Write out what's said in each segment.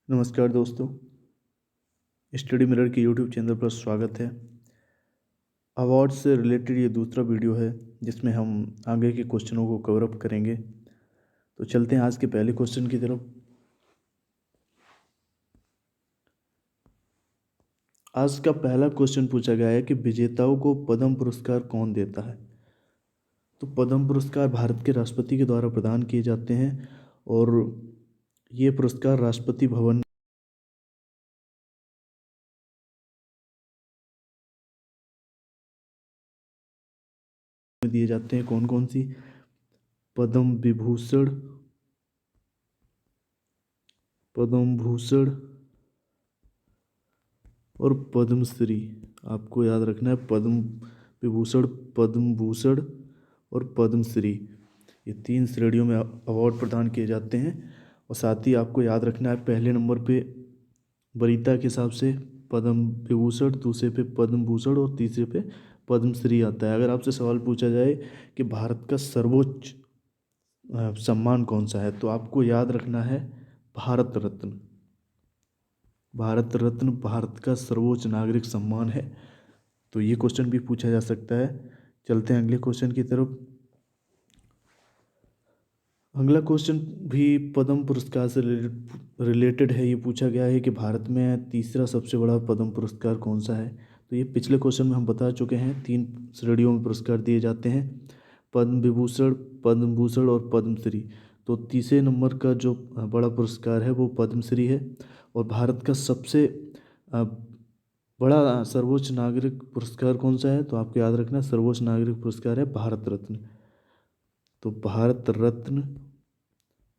नमस्कार दोस्तों, study mirror के यूट्यूब चैनल पर स्वागत है। अवार्ड से रिलेटेड ये दूसरा वीडियो है जिसमें हम आगे के क्वेश्चनों को कवर अप करेंगे। तो चलते हैं आज के पहले क्वेश्चन की तरफ। आज का पहला क्वेश्चन पूछा गया है कि विजेताओं को पद्म पुरस्कार कौन देता है। तो पद्म पुरस्कार भारत के राष्ट्रपति के द्वारा प्रदान किए जाते हैं और ये पुरस्कार राष्ट्रपति भवन में दिए जाते हैं। कौन कौन सी? पद्म विभूषण, पद्म भूषण और पद्मश्री। आपको याद रखना है पद्म विभूषण, पद्म भूषण और पद्मश्री, ये 3 श्रेणियों में अवार्ड प्रदान किए जाते हैं। और साथ ही आपको याद रखना है पहले नंबर पे वरीयता के हिसाब से पद्म विभूषण, दूसरे पे पद्म भूषण और तीसरे पे पद्मश्री आता है। अगर आपसे सवाल पूछा जाए कि भारत का सर्वोच्च सम्मान कौन सा है, तो आपको याद रखना है भारत रत्न। भारत रत्न भारत का सर्वोच्च नागरिक सम्मान है। तो ये क्वेश्चन भी पूछा जा सकता है। चलते हैं अगले क्वेश्चन की तरफ। अगला क्वेश्चन भी पद्म पुरस्कार से रिलेटेड है। ये पूछा गया है कि भारत में तीसरा सबसे बड़ा पद्म पुरस्कार कौन सा है। तो ये पिछले क्वेश्चन में हम बता चुके हैं। 3 श्रेणियों में पुरस्कार दिए जाते हैं, पद्म विभूषण, पद्म भूषण और पद्मश्री। तो तीसरे नंबर का जो बड़ा पुरस्कार है वो पद्मश्री है। और भारत का सबसे अ, बड़ा सर्वोच्च नागरिक पुरस्कार कौन सा है, तो आपको याद रखना सर्वोच्च नागरिक पुरस्कार है भारत रत्न। तो भारत रत्न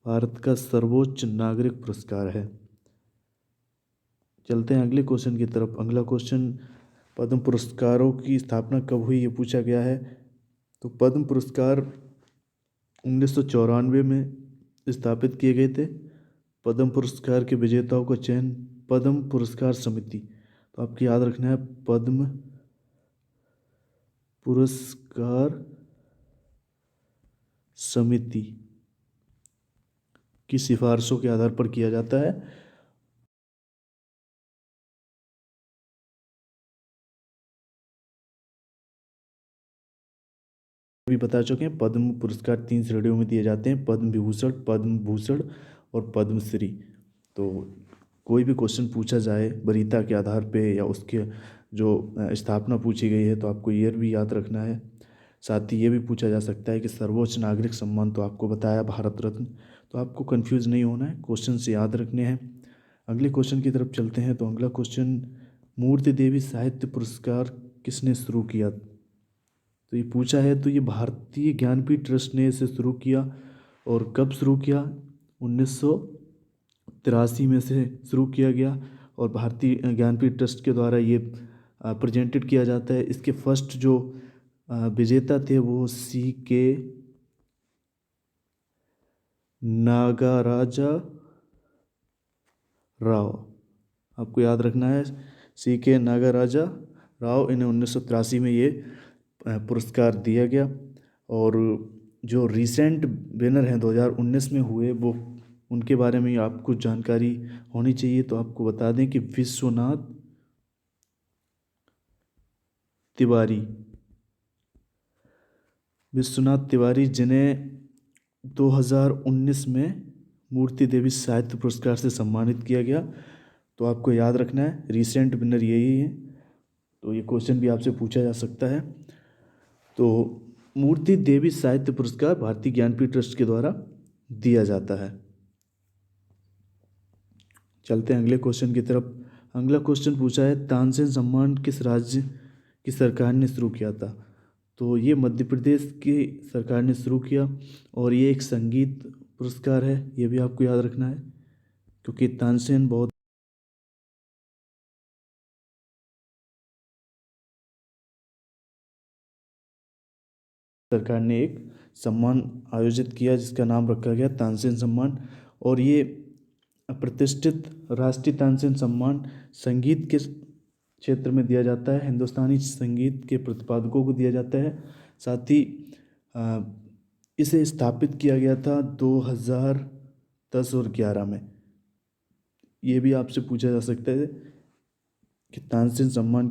भारत का सर्वोच्च नागरिक पुरस्कार है। चलते हैं अगले क्वेश्चन की तरफ। अगला क्वेश्चन, पद्म पुरस्कारों की स्थापना कब हुई, ये पूछा गया है। तो पद्म पुरस्कार 1994 में स्थापित किए गए थे। पद्म पुरस्कार के विजेताओं का चयन पद्म पुरस्कार समिति, तो आपको याद रखना है पद्म पुरस्कार समिति की सिफारिशों के आधार पर किया जाता है। भी बता चुके हैं पद्म पुरस्कार 3 श्रेणियों में दिए जाते हैं, पद्म विभूषण, पद्म भूषण और पद्मश्री। तो कोई भी क्वेश्चन पूछा जाए वरीयता के आधार पे या उसके जो स्थापना पूछी गई है, तो आपको ईयर भी याद रखना है। साथ ही ये भी पूछा जा सकता है कि सर्वोच्च नागरिक सम्मान तो आपको बताया भारत रत्न। तो आपको कंफ्यूज नहीं होना है, क्वेश्चन से याद रखने हैं। अगले क्वेश्चन की तरफ चलते हैं। तो अगला क्वेश्चन, मूर्ति देवी साहित्य पुरस्कार किसने शुरू किया। तो ये पूछा है, तो ये भारतीय ज्ञानपीठ ट्रस्ट ने इसे शुरू किया। और कब शुरू किया? 1983 में से शुरू किया गया। और भारतीय ज्ञानपीठ ट्रस्ट के द्वारा ये प्रेजेंटेड किया जाता है। इसके फर्स्ट जो विजेता थे वो CK नागराजा राव। आपको याद रखना है CK नागराजा राव, इन्हें 1983 में ये पुरस्कार दिया गया। और जो रिसेंट विनर हैं 2019 में हुए, वो उनके बारे में आपको जानकारी होनी चाहिए। तो आपको बता दें कि विश्वनाथ तिवारी, विश्वनाथ तिवारी जिन्हें 2019 में मूर्ति देवी साहित्य पुरस्कार से सम्मानित किया गया। तो आपको याद रखना है रिसेंट विनर यही है। तो ये क्वेश्चन भी आपसे पूछा जा सकता है। तो मूर्ति देवी साहित्य पुरस्कार भारतीय ज्ञानपीठ ट्रस्ट के द्वारा दिया जाता है। चलते हैं अगले क्वेश्चन की तरफ। अगला क्वेश्चन पूछा है, तानसेन सम्मान किस राज्य की सरकार ने शुरू किया था। तो ये मध्य प्रदेश की सरकार ने शुरू किया। और ये एक संगीत पुरस्कार है, ये भी आपको याद रखना है, क्योंकि तानसेन बहुत सरकार ने एक सम्मान आयोजित किया जिसका नाम रखा गया तानसेन सम्मान। और ये प्रतिष्ठित राष्ट्रीय तानसेन सम्मान संगीत के क्षेत्र में दिया जाता है, हिंदुस्तानी संगीत के प्रतिपादकों को दिया जाता है। साथ ही अ, इसे स्थापित किया गया था 2010 और 11 में। ये भी आपसे पूछा जा सकता है कि तानसेन सम्मान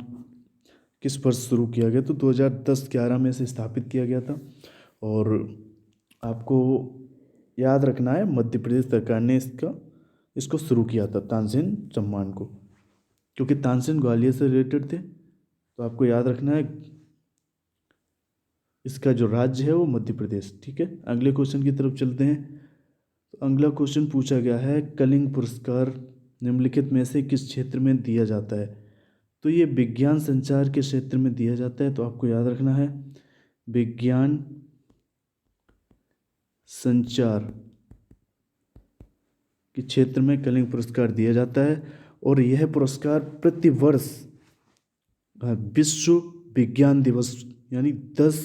किस वर्ष शुरू किया गया। तो 2010-11 में इसे स्थापित किया गया था। और आपको याद रखना है मध्य प्रदेश सरकार ने इसको शुरू किया था तानसेन सम्मान को, क्योंकि तानसेन ग्वालियर से रिलेटेड थे। तो आपको याद रखना है इसका जो राज्य है वो मध्य प्रदेश। ठीक है, अगले क्वेश्चन की तरफ चलते हैं। तो अगला क्वेश्चन पूछा गया है कलिंग पुरस्कार निम्नलिखित में से किस क्षेत्र में दिया जाता है। तो ये विज्ञान संचार के क्षेत्र में दिया जाता है। तो आपको याद रखना है विज्ञान संचार के क्षेत्र में कलिंग पुरस्कार दिया जाता है। और यह पुरस्कार प्रतिवर्ष विश्व विज्ञान दिवस यानी 10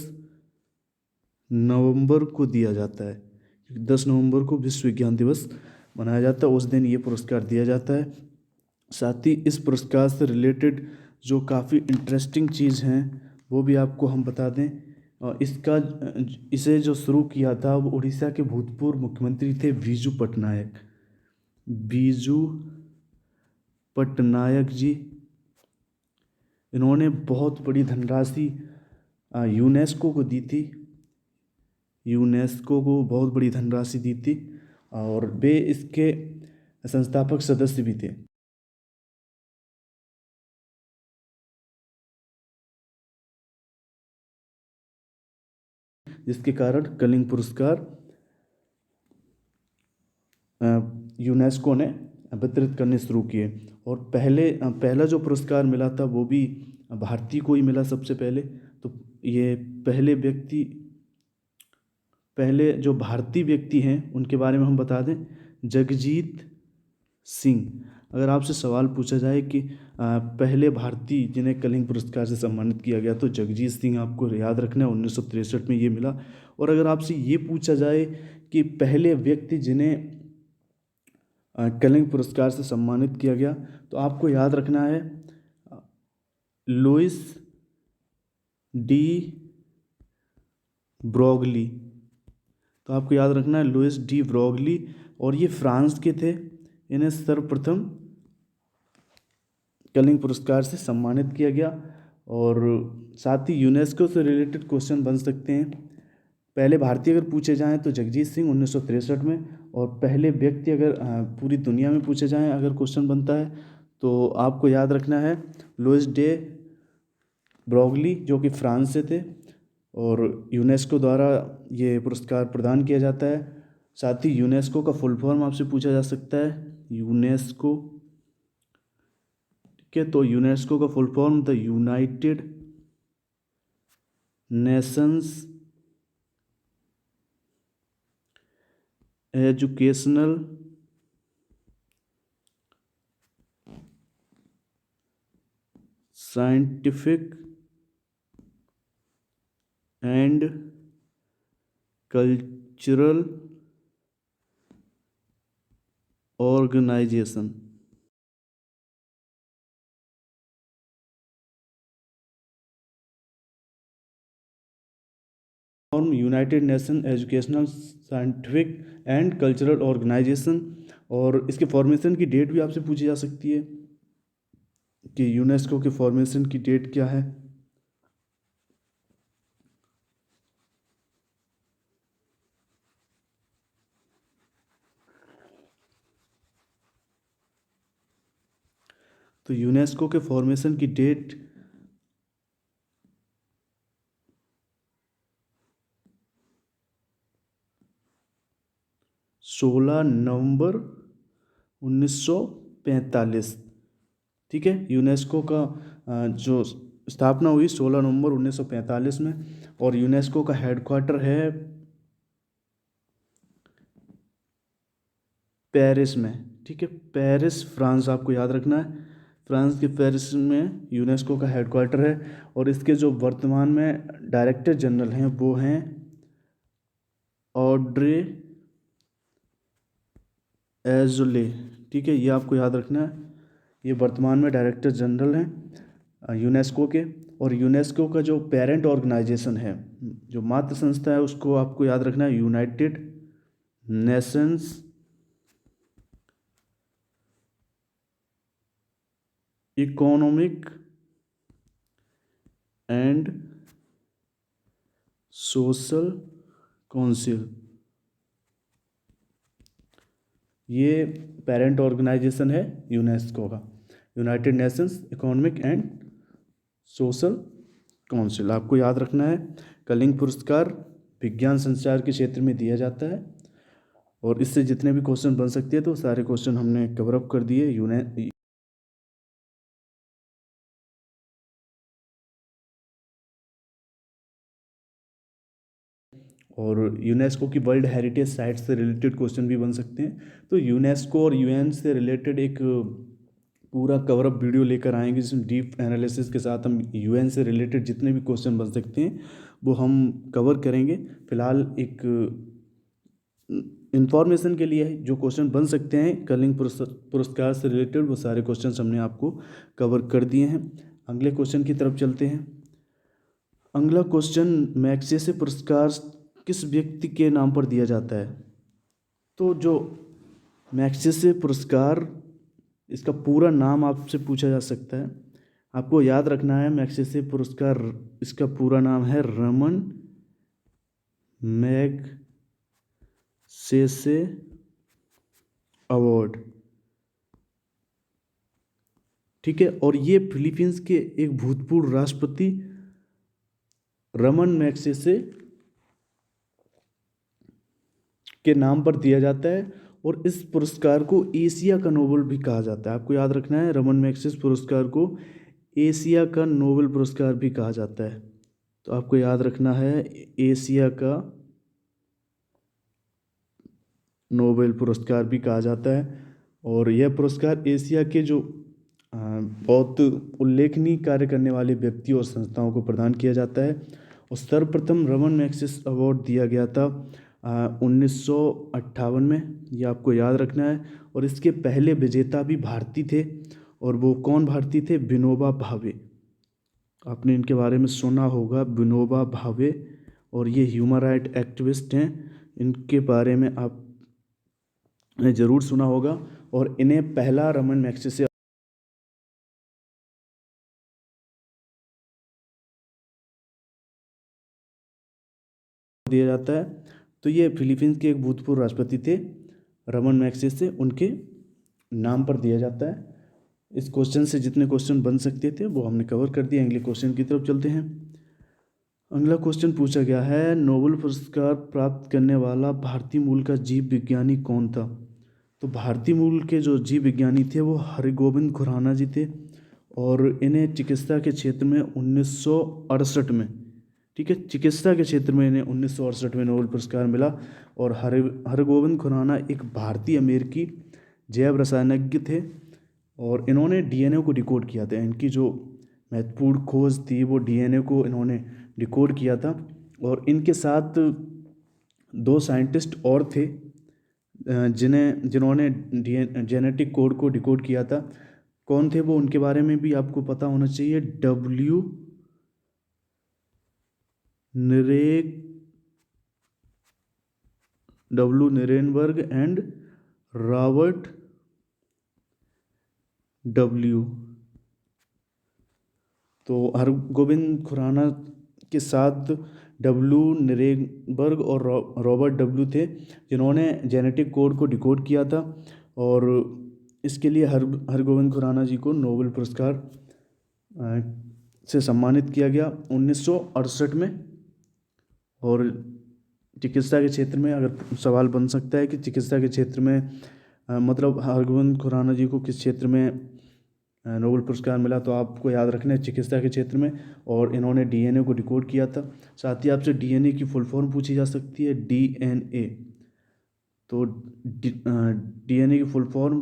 नवंबर को दिया जाता है। 10 नवंबर को विश्व विज्ञान दिवस मनाया जाता है, उस दिन ये पुरस्कार दिया जाता है। साथ ही इस पुरस्कार से रिलेटेड जो काफ़ी इंटरेस्टिंग चीज़ हैं वो भी आपको हम बता दें। इसे जो शुरू किया था वो उड़ीसा के भूतपूर्व मुख्यमंत्री थे बीजू पटनायक जी। इन्होंने बहुत बड़ी धनराशि यूनेस्को को दी थी, यूनेस्को को बहुत बड़ी धनराशि दी थी और वे इसके संस्थापक सदस्य भी थे। जिसके कारण कलिंग पुरस्कार यूनेस्को ने वितरित करने शुरू किए। और पहला जो पुरस्कार मिला था वो भी भारतीय को ही मिला सबसे पहले। तो ये पहले जो भारतीय व्यक्ति हैं उनके बारे में हम बता दें, जगजीत सिंह। अगर आपसे सवाल पूछा जाए कि पहले भारतीय जिन्हें कलिंग पुरस्कार से सम्मानित किया गया, तो जगजीत सिंह आपको याद रखना है, 1963 में ये मिला। और अगर आपसे ये पूछा जाए कि पहले व्यक्ति जिन्हें कलिंग पुरस्कार से सम्मानित किया गया, तो आपको याद रखना है लुइस डी ब्रोगली। तो आपको याद रखना है लुइस डी ब्रोगली, और ये फ्रांस के थे। इन्हें सर्वप्रथम कलिंग पुरस्कार से सम्मानित किया गया। और साथ ही यूनेस्को से रिलेटेड क्वेश्चन बन सकते हैं। पहले भारतीय अगर पूछे जाएं तो जगजीत सिंह 1963 में, और पहले व्यक्ति अगर पूरी दुनिया में पूछे जाएं अगर क्वेश्चन बनता है तो आपको याद रखना है लुइस डे ब्रोगली, जो कि फ्रांस से थे। और यूनेस्को द्वारा ये पुरस्कार प्रदान किया जाता है। साथ ही यूनेस्को का फुल फॉर्म आपसे पूछा जा सकता है, यूनेस्को। ठीक है, तो यूनेस्को का full form the United Nations Educational Scientific and Cultural Organization. United Nation Educational Scientific and Cultural Organization. और इसके फॉर्मेशन की डेट भी आपसे पूछी जा सकती है कि यूनेस्को के फॉर्मेशन की डेट क्या है। तो यूनेस्को के फॉर्मेशन की डेट 16 नवंबर 1945। ठीक है, यूनेस्को का जो स्थापना हुई 16 नवंबर 1945 में। और यूनेस्को का हेडक्वार्टर है पेरिस में। ठीक है, पेरिस फ्रांस आपको याद रखना है, फ्रांस के पेरिस में यूनेस्को का हेडक्वार्टर है। और इसके जो वर्तमान में डायरेक्टर जनरल हैं वो हैं ऑड्रे एजोले। ठीक है, ये आपको याद रखना है, ये वर्तमान में डायरेक्टर जनरल हैं यूनेस्को के। और यूनेस्को का जो पेरेंट ऑर्गेनाइजेशन है, जो मातृ संस्था है, उसको आपको याद रखना है United Nations economic and social council, ये पेरेंट ऑर्गेनाइजेशन है यूनेस्को का, United Nations economic and social council. आपको याद रखना है कलिंग पुरस्कार विज्ञान संचार के क्षेत्र में दिया जाता है, और इससे जितने भी क्वेश्चन बन सकते हैं तो सारे क्वेश्चन हमने कवर अप कर दिए। और यूनेस्को की वर्ल्ड हेरिटेज साइट से रिलेटेड क्वेश्चन भी बन सकते हैं। तो यूनेस्को और यूएन से रिलेटेड एक पूरा कवर अप वीडियो लेकर आएंगे जिसमें डीप एनालिसिस के साथ हम यूएन से रिलेटेड जितने भी क्वेश्चन बन सकते हैं वो हम कवर करेंगे। फिलहाल एक इंफॉर्मेशन के लिए जो क्वेश्चन बन सकते हैं कलिंग पुरस्कार से रिलेटेड वो सारे क्वेश्चन हमने आपको कवर कर दिए हैं। अगले क्वेश्चन की तरफ चलते हैं। अगला क्वेश्चन, मैग्सेसे पुरस्कार किस व्यक्ति के नाम पर दिया जाता है? तो जो मैग्सेसे पुरस्कार, इसका पूरा नाम आपसे पूछा जा सकता है। आपको याद रखना है मैग्सेसे पुरस्कार, इसका पूरा नाम है रमन मैग्सेसे अवार्ड, ठीक है। और ये फिलीपींस के एक भूतपूर्व राष्ट्रपति रमन मैग्सेसे के नाम पर दिया जाता है, और इस पुरस्कार को एशिया का नोबेल भी कहा जाता है। आपको याद रखना है रमन मैग्सेसे पुरस्कार को एशिया का नोबेल पुरस्कार भी कहा जाता है। तो आपको याद रखना है एशिया का नोबेल पुरस्कार भी कहा जाता है। और यह पुरस्कार एशिया के जो बहुत उल्लेखनीय कार्य करने वाले व्यक्तियों और संस्थाओं को प्रदान किया जाता है। और सर्वप्रथम रमन मैग्सेसे अवार्ड दिया गया था 1958 में, ये आपको याद रखना है। और इसके पहले विजेता भी भारतीय थे, और वो कौन भारतीय थे? विनोबा भावे। आपने इनके बारे में सुना होगा, विनोबा भावे, और ये ह्यूमन राइट एक्टिविस्ट हैं। इनके बारे में आपने ज़रूर सुना होगा। और इन्हें पहला रमन मैग्सेसे दिया जाता है। तो ये फिलीपींस के एक भूतपूर्व राष्ट्रपति थे रमन मैग्सेसे, उनके नाम पर दिया जाता है। इस क्वेश्चन से जितने क्वेश्चन बन सकते थे वो हमने कवर कर दिए। अगले क्वेश्चन की तरफ चलते हैं। अगला क्वेश्चन पूछा गया है, नोबेल पुरस्कार प्राप्त करने वाला भारतीय मूल का जीव विज्ञानी कौन था? तो भारतीय मूल के जो जीव विज्ञानी थे वो हरगोविंद खुराना जी थे, और इन्हें चिकित्सा के क्षेत्र में 1968 में, ठीक है, चिकित्सा के क्षेत्र में इन्हें 1968 में नोबेल पुरस्कार मिला। और हरगोविंद खुराना एक भारतीय अमेरिकी जैव रसायनज्ञ थे, और इन्होंने डीएनए को डिकोड किया था। इनकी जो महत्वपूर्ण खोज थी वो डीएनए को इन्होंने डिकोड किया था। और इनके साथ दो साइंटिस्ट और थे जिन्होंने जेनेटिक कोड को डिकोड किया था। कौन थे वो? उनके बारे में भी आपको पता होना चाहिए। W Nirenberg and Robert W. तो हरगोविंद खुराना के साथ डब्ल्यू निरेनबर्ग और रॉबर्ट डब्ल्यू थे जिन्होंने जेनेटिक कोड को डिकोड किया था। और इसके लिए हरगोविंद खुराना जी को नोबेल पुरस्कार से सम्मानित किया गया 1968 में। और चिकित्सा के क्षेत्र में अगर सवाल बन सकता है कि चिकित्सा के क्षेत्र में मतलब हरगोविंद खुराना जी को किस क्षेत्र में नोबेल पुरस्कार मिला, तो आपको याद रखना है चिकित्सा के क्षेत्र में। और इन्होंने डीएनए को डिकोड किया था। साथ ही आपसे डीएनए की फुल फॉर्म पूछी जा सकती है, डीएनए। तो डीएनए की full form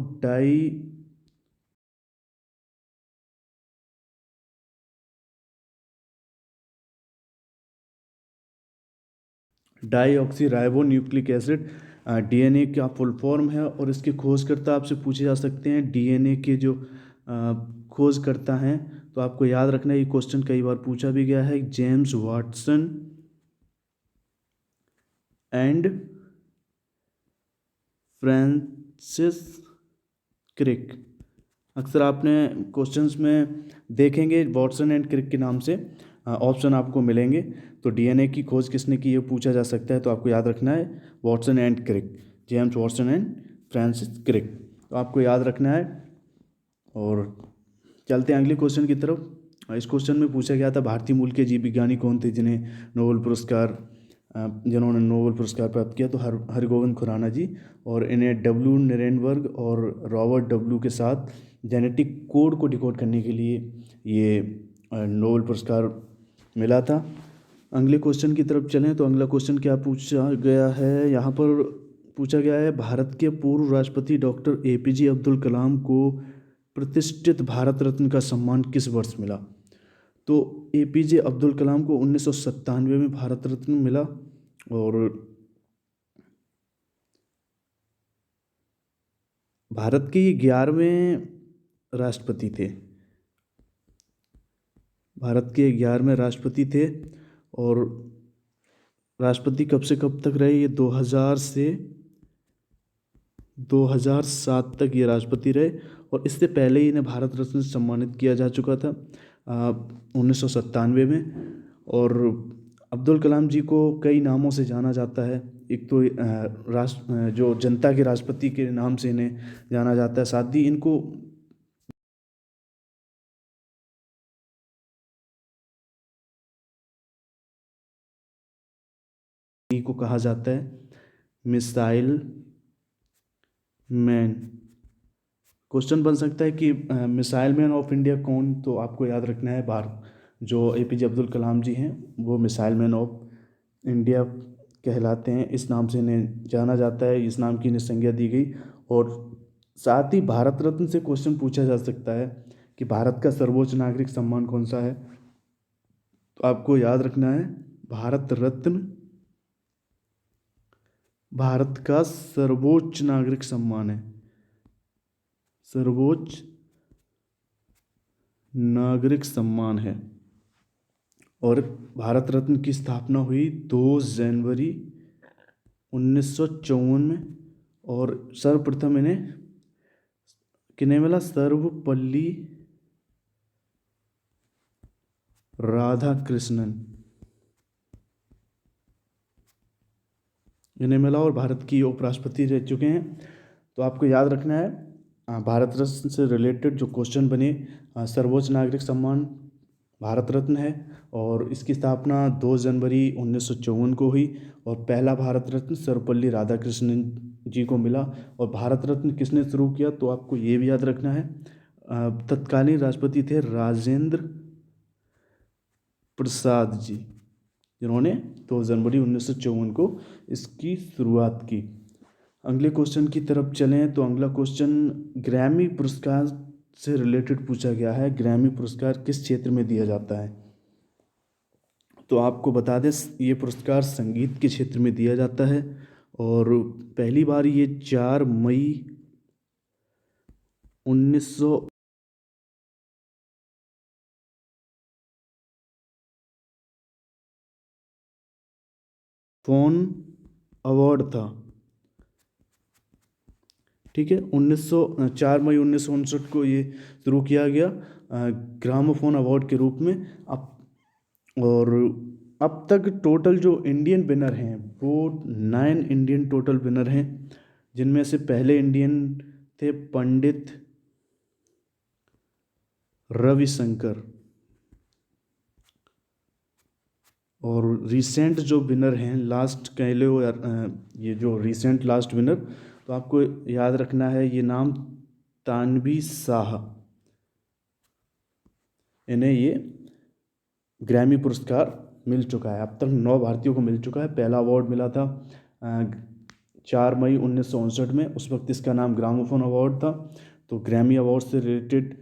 deoxy ribo nucleic acid DNA का फुल फॉर्म है। और इसके खोजकर्ता आपसे पूछे जा सकते हैं, डीएनए के जो खोजकर्ता हैं। तो आपको याद रखना है, ये क्वेश्चन कई बार पूछा भी गया है, James Watson and Francis Crick. अक्सर आपने क्वेश्चंस में देखेंगे वॉटसन एंड क्रिक के नाम से ऑप्शन आपको मिलेंगे। तो डीएनए की खोज किसने की, ये पूछा जा सकता है। तो आपको याद रखना है Watson and Crick, James Watson and Francis Crick, तो आपको याद रखना है। और चलते हैं अगले क्वेश्चन की तरफ। इस क्वेश्चन में पूछा गया था भारतीय मूल के जीव विज्ञानी कौन थे जिन्होंने नोबेल पुरस्कार प्राप्त किया। तो हरगोविंद खुराना जी, और इन्हें डब्ल्यू निरेनबर्ग और रॉबर्ट डब्ल्यू के साथ जेनेटिक कोड को डिकोड करने के लिए ये नोबेल पुरस्कार मिला था। अगले क्वेश्चन की तरफ चलें तो अगला क्वेश्चन क्या पूछा गया है, यहाँ पर पूछा गया है भारत के पूर्व राष्ट्रपति डॉक्टर एपीजे अब्दुल कलाम को प्रतिष्ठित भारत रत्न का सम्मान किस वर्ष मिला। तो एपीजे अब्दुल कलाम को 1997 में भारत रत्न मिला। और भारत के 11वें राष्ट्रपति थे, भारत के 11वें राष्ट्रपति थे। और राष्ट्रपति कब से कब तक रहे, ये 2000 से 2007 तक ये राष्ट्रपति रहे। और इससे पहले ही इन्हें भारत रत्न से सम्मानित किया जा चुका था 1997 में। और अब्दुल कलाम जी को कई नामों से जाना जाता है। एक तो जो जनता के राष्ट्रपति के नाम से इन्हें जाना जाता है, साथ ही इनको को कहा जाता है मिसाइल मैन। क्वेश्चन बन सकता है कि मिसाइल मैन ऑफ इंडिया कौन, तो आपको याद रखना है जो एपीजे अब्दुल कलाम जी हैं वो मिसाइल मैन ऑफ इंडिया कहलाते हैं। इस नाम से इन्हें जाना जाता है, इस नाम की इन्हें संज्ञा दी गई। और साथ ही भारत रत्न से क्वेश्चन पूछा जा सकता है कि भारत का सर्वोच्च नागरिक सम्मान कौन सा है। तो आपको याद रखना है भारत रत्न भारत का सर्वोच्च नागरिक सम्मान है, सर्वोच्च नागरिक सम्मान है। और भारत रत्न की स्थापना हुई 2 जनवरी 1954 में। और सर्वप्रथम इन्हें किन्हें मिला, सर्वपल्ली राधाकृष्णन इन्हें मिला, और भारत की उपराष्ट्रपति रह चुके हैं। तो आपको याद रखना है भारत रत्न से रिलेटेड जो क्वेश्चन बने, सर्वोच्च नागरिक सम्मान भारत रत्न है और इसकी स्थापना 2 जनवरी 1954 को हुई। और पहला भारत रत्न सर्वपल्ली राधाकृष्णन जी को मिला। और भारत रत्न किसने शुरू किया, तो आपको ये भी याद रखना है तत्कालीन राष्ट्रपति थे राजेंद्र प्रसाद जी, जिन्होंने 2 जनवरी 1954 को इसकी शुरुआत की। अगले क्वेश्चन की तरफ चलें तो अगला क्वेश्चन ग्रैमी पुरस्कार से रिलेटेड पूछा गया है। ग्रैमी पुरस्कार किस क्षेत्र में दिया जाता है, तो आपको बता दें ये पुरस्कार संगीत के क्षेत्र में दिया जाता है। और पहली बार ये 4 मई 1900 फोन अवार्ड था, ठीक है। 4 मई 1959 को ये शुरू किया गया ग्रामोफोन अवार्ड के रूप में। और अब तक टोटल जो इंडियन विनर हैं वो 9 इंडियन टोटल विनर हैं, जिनमें से पहले इंडियन थे पंडित रविशंकर। और रिसेंट जो विनर हैं लास्ट कह लो यार, ये जो रिसेंट लास्ट विनर, तो आपको याद रखना है ये नाम तानवी शाह। इन्हें ये ग्रैमी पुरस्कार मिल चुका है, अब तक 9 भारतीयों को मिल चुका है। पहला अवार्ड मिला था 4 मई 1959 में, उस वक्त इसका नाम ग्रामोफोन अवार्ड था। तो ग्रैमी अवार्ड से रिलेटेड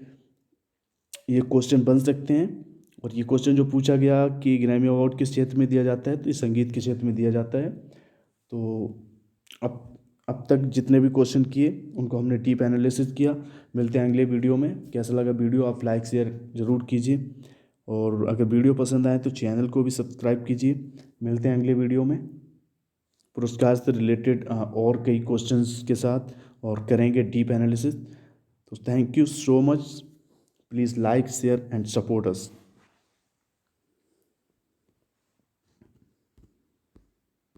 ये क्वेश्चन बन सकते हैं। और ये क्वेश्चन जो पूछा गया कि ग्रैमी अवार्ड किस क्षेत्र में दिया जाता है, तो ये संगीत के क्षेत्र में दिया जाता है। तो अब तक जितने भी क्वेश्चन किए उनको हमने डीप एनालिसिस किया। मिलते हैं अगले वीडियो में। कैसा लगा वीडियो आप लाइक शेयर ज़रूर कीजिए, और अगर वीडियो पसंद आए तो चैनल को भी सब्सक्राइब कीजिए। मिलते हैं अगले वीडियो में पुरस्कार से रिलेटेड और कई क्वेश्चंस के साथ, और करेंगे डीप एनालिसिस। तो thank you so much, please like share and support us.